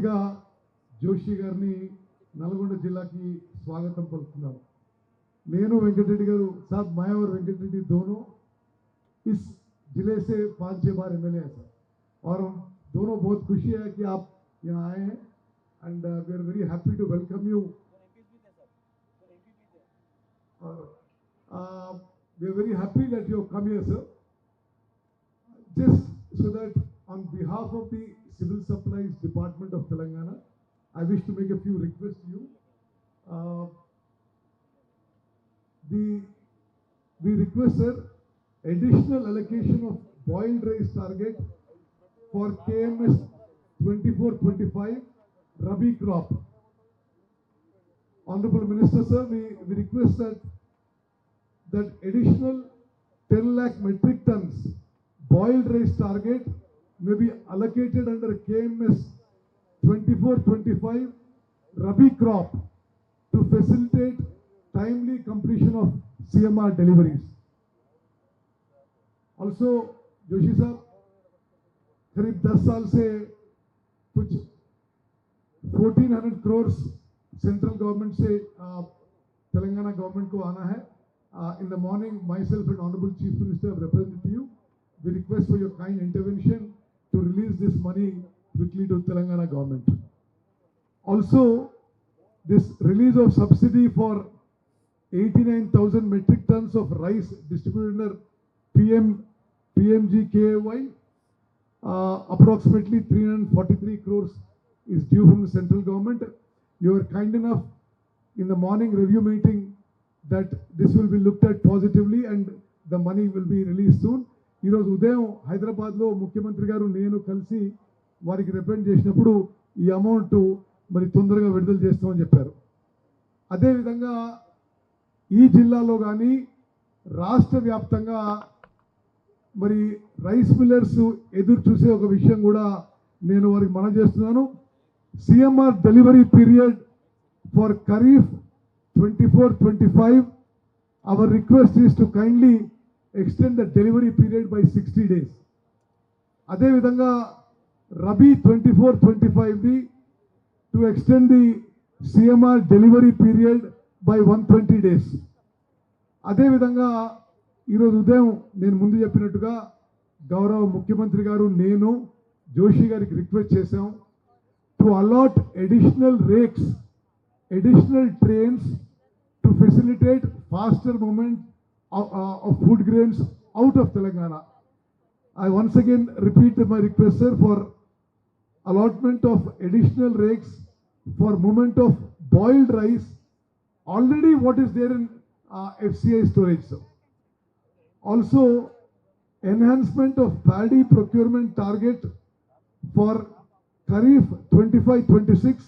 ముఖ్యమంత్రిగా జోషి గారిని నల్గొండ జిల్లాకి స్వాగతం పలుకుతున్నాను. నేను వెంకటరెడ్డి గారు साहब मैं और वेंकट रेड्डी दोनों इस जिले से 5-6 बार एमएलए हैं सर, और हम दोनों बहुत खुशी है कि आप यहाँ आए हैं and we are very happy to welcome you. We are very happy that you have come here, sir. Just so that on behalf of the Civil Supplies Department of Telangana, I wish to make a few requests to you. We request, sir, additional allocation of boiled rice target for KMS 24-25 Rabi crop. Honorable Minister, sir, we request that additional 10 lakh metric tons boiled rice target may be allocated under KMS 24-25 Rabi crop to facilitate timely completion of CMR deliveries. Also, Joshi साहब, करीब 10 साल से कुछ 1400 crores central government से Telangana government को आना है. In the morning, myself and Honorable Chief Minister have represented to you. We request for your kind intervention to release this money quickly to Telangana government. Also, this release of subsidy for 89,000 metric tons of rice distributed under PMGKY, approximately 343 crores is due from the central government. You are kind enough in the morning review meeting that this will be looked at positively and the money will be released soon. ఈ రోజు ఉదయం హైదరాబాద్లో ముఖ్యమంత్రి గారు నేను కలిసి వారికి represent చేసినప్పుడు ఈ అమౌంట్ మరి తొందరగా విడుదల చేస్తామని చెప్పారు. అదేవిధంగా ఈ జిల్లాలో కానీ రాష్ట్ర వ్యాప్తంగా మరి రైస్ మిల్లర్స్ ఎదురు చూసే ఒక విషయం కూడా నేను వారికి మనవి చేస్తున్నాను. CMR delivery period for Kharif 24-25, our request is to kindly extend the delivery period by 60 days. అదే విధంగా Rabi 24-25 to extend the CMR delivery period by 120 days. అదే విధంగా ఈరోజు ఉదయం నేను ముందు చెప్పినట్టుగా గౌరవ ముఖ్యమంత్రి గారు నేను జోషి గారికి రిక్వెస్ట్ చేశాం to allot additional rakes, additional trains to facilitate faster movement of food grains out of Telangana. I once again repeat my request, sir, for allotment of additional rakes for movement of boiled rice, already what is there in FCI storage, sir. Also, enhancement of paddy procurement target for Kharif 25-26.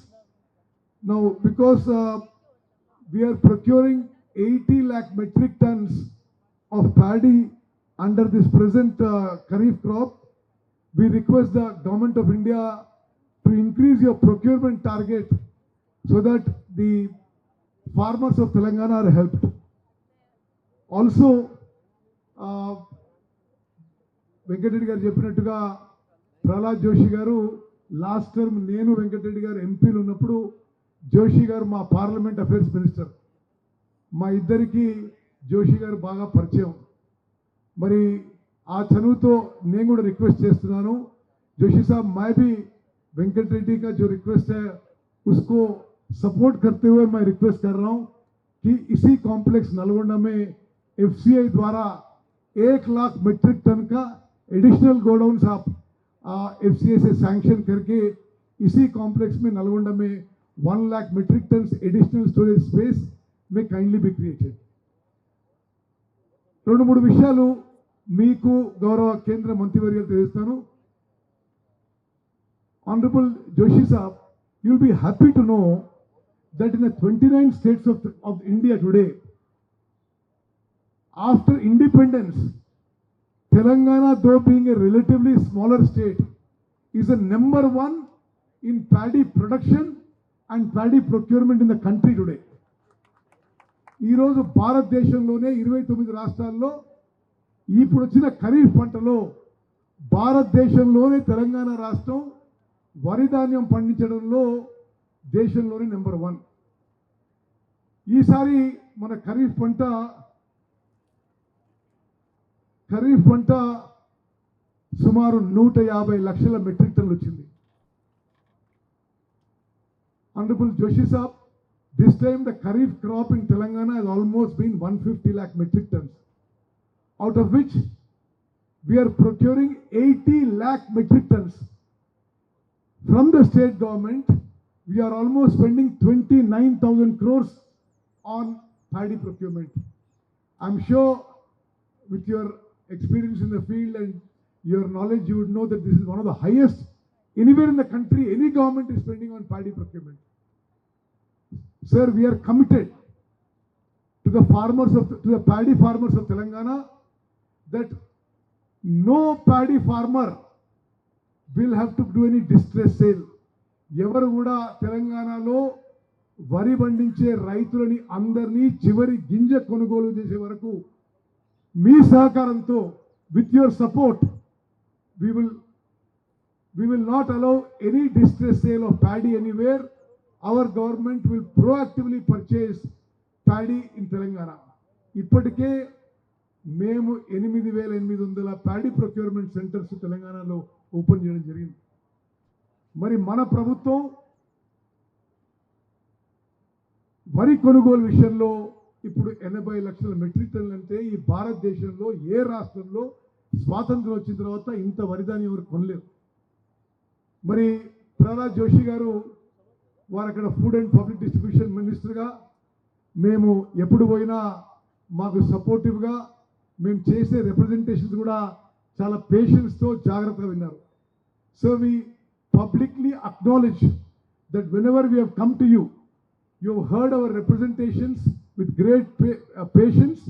Now, because we are procuring 80 lakh metric tons of paddy under this present Kharif crop, we request the Government of India to increase your procurement target so that the farmers of Telangana are helped. Also, Venkatareddy గారు చెప్పినట్టుగా ప్రహ్లాద్ జోషి గారు last term నేను వెంకటరెడ్డి గారు ఎంపీలు ఉన్నప్పుడు జోషి గారు మా parliament affairs minister, మా ఇద్దరికి జోషి గారు బాగా పరిచయం. మరి ఆ చనువుతో నేను కూడా రిక్వెస్ట్ చేస్తున్నాను, जोशी साहब मैं भी वेंकट रेड्डी का जो रिक्वेस्ट है उसको सपोर्ट करते हुए मैं रिक्वेस्ट कर रहा हूं कि इसी कॉम्प्लेक्स नलगोंडा में FCI द्वारा 1 लाख मेट्रिक टन का एडिशनल गोडाउन आप FCI से सैंक्शन करके इसी कॉम्प्लेक्स में नलगोंडा में 1 lakh metric ton additional storage space में काइंडली बी क्रिएटेड. రెండు మూడు విషయాలు మీకు గౌరవ కేంద్ర మంత్రివర్యులు తెలుస్తాను. Honorable Joshi Sahab, you will be happy to know that in the 29 states of India today, after independence, Telangana, though being a relatively smaller state, is the number one in paddy production and paddy procurement in the country today. ఈ రోజు భారతదేశంలోనే 29 రాష్ట్రాల్లో ఇప్పుడు వచ్చిన ఖరీఫ్ పంటలో భారతదేశంలోనే తెలంగాణ రాష్ట్రం వరి ధాన్యం పండించడంలో దేశంలోనే నెంబర్ 1. ఈసారి మన ఖరీఫ్ పంట సుమారు 150 లక్షల మెట్రిక్ టన్నులు వచ్చింది. Honorable Joshi Saab, this time the Kharif crop in Telangana has almost been 150 lakh metric tons, out of which we are procuring 80 lakh metric tons. From the state government, we are almost spending 29,000 crores on paddy procurement. I'm sure with your experience in the field and your knowledge, you would know that this is one of the highest anywhere in the country any government is spending on paddy procurement. Sir, we are committed to the paddy farmers of Telangana that no paddy farmer will have to do any distress sale. ఎవరు కూడా తెలంగాణలో వరి పండించే రైతులని అందరినీ చివరి గింజ కొనుగోలు చేసే వరకు మీ సహకారంతో, with your support, we will not allow any distress sale of paddy anywhere. Our government will proactively purchase paddy in Telangana. ఇప్పటికే మేము 8,800 paddy procurement centers తెలంగాణలో ఓపెన్ చేయడం జరిగింది. మరి మన ప్రభుత్వం వరి కొనుగోలు విషయంలో ఇప్పుడు 80 లక్షల మెట్రిక్ టన్నులు అంటే ఈ భారతదేశంలో ఏ రాష్ట్రంలో స్వాతంత్రం వచ్చిన తర్వాత ఇంత వరిధాన్యం ఎవరు కొనలేరు. మరి ప్రహ్లాద్ జోషి గారు వారు అక్కడ ఫుడ్ అండ్ పబ్లిక్ డిస్ట్రిబ్యూషన్ మినిస్టర్గా మేము ఎప్పుడు పోయినా మాకు సపోర్టివ్గా మేము చేసే రిప్రజెంటేషన్స్ కూడా చాలా పేషెన్స్తో జాగ్రత్తగా విన్నారు. So we publicly acknowledge that whenever we have come to you, you have heard our representations with great patience,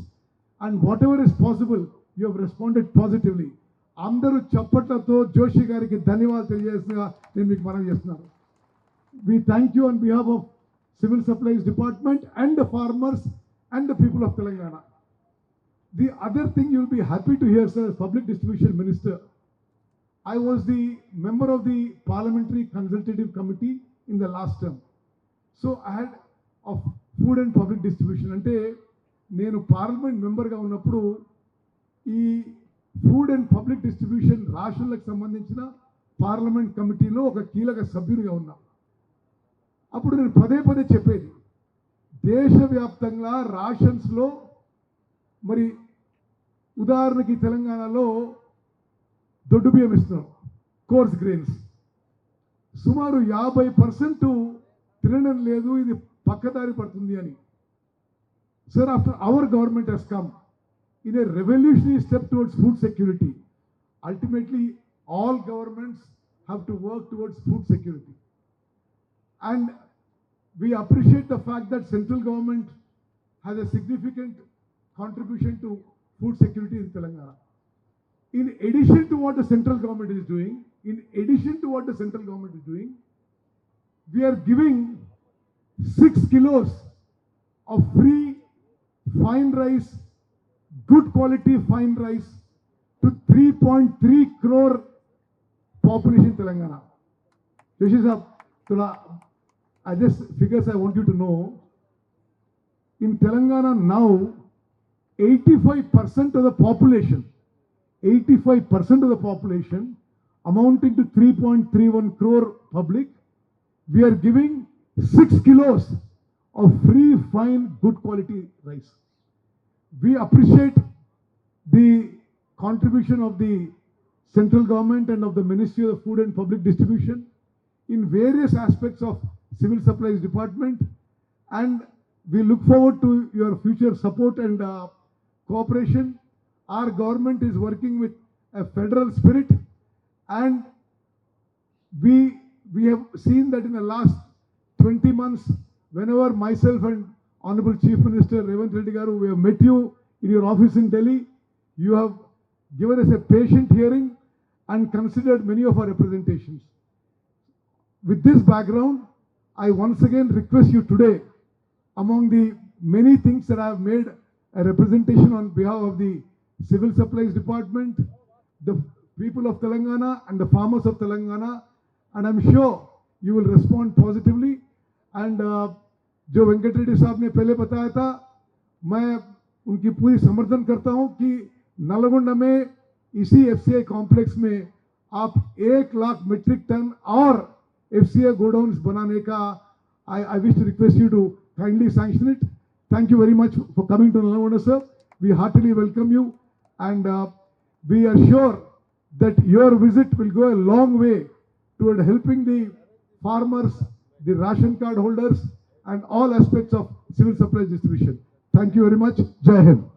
and whatever is possible, you have responded positively. అందరూ చప్పట్లతో జోషి గారికి ధన్యవాదాలు తెలియజేస్తున్నా నేను మీకు మనవి చేస్తున్నాను. We thank you on behalf of Civil Supplies Department and the farmers and the people of Telangana. The other thing you will be happy to hear, sir, as Public Distribution Minister, I was the member of the Parliamentary Consultative Committee in the last term. So I had of food and public distribution. అంటే నేను parliament మెంబర్గా ఉన్నప్పుడు ఈ food and public distribution రాష్ట్రాలకు సంబంధించిన parliament కమిటీలో ఒక కీలక సభ్యునిగా ఉన్నా. అప్పుడు నేను పదే చెప్పేది, దేశవ్యాప్తంగా రాషన్స్లో మరి ఉదాహరణకి తెలంగాణలో దొడ్డు బియ్యం ఇస్తున్నాం, కోర్స్ గ్రెయిన్స్, సుమారు 50% తినడం లేదు, ఇది పక్కదారి పడుతుంది అని. Sir, after our government has come in a revolutionary step towards food security. Ultimately, all governments have to work towards food security. And we appreciate the fact that central government has a significant contribution to food security in Telangana. In addition to what the central government is doing, we are giving 6 kilos of free fine rice, good quality fine rice to 3.3 crore population Telangana. Joshi sir, I just figures I want you to know, in Telangana now 85% of the population amounting to 3.31 crore public, we are giving 6 kilos of free fine good quality rice. We appreciate the contribution of the central government and of the Ministry of Food and Public Distribution in various aspects of Civil Supplies Department, and we look forward to your future support and cooperation. Our government is working with a federal spirit, and we have seen that in the last 20 months, whenever myself and Honorable Chief Minister Revanth Reddy Garu, we have met you in your office in Delhi, you have given us a patient hearing and considered many of our representations. With this background, I once again request you today, among the many things that I have made a representation on behalf of the Civil Supplies Department, the people of Telangana and the farmers of Telangana, and I'm sure you will respond positively. And जो वेंकट रेड्डी साहब ने पहले बताया था, मैं उनकी पूरी समर्थन करता हूं कि नलगोंडा में इसी FCI कॉम्प्लेक्स में आप 1 लाख मीट्रिक टन और FCI गोडाउन्स बनाने का I wish to request you to kindly sanction it. Thank you very much for coming to Nalgonda, sir. We heartily welcome you, and we are sure that your visit will go a long way toward helping the farmers, the ration card holders, and all aspects of civil supplies distribution. Thank you very much. Jai Hind.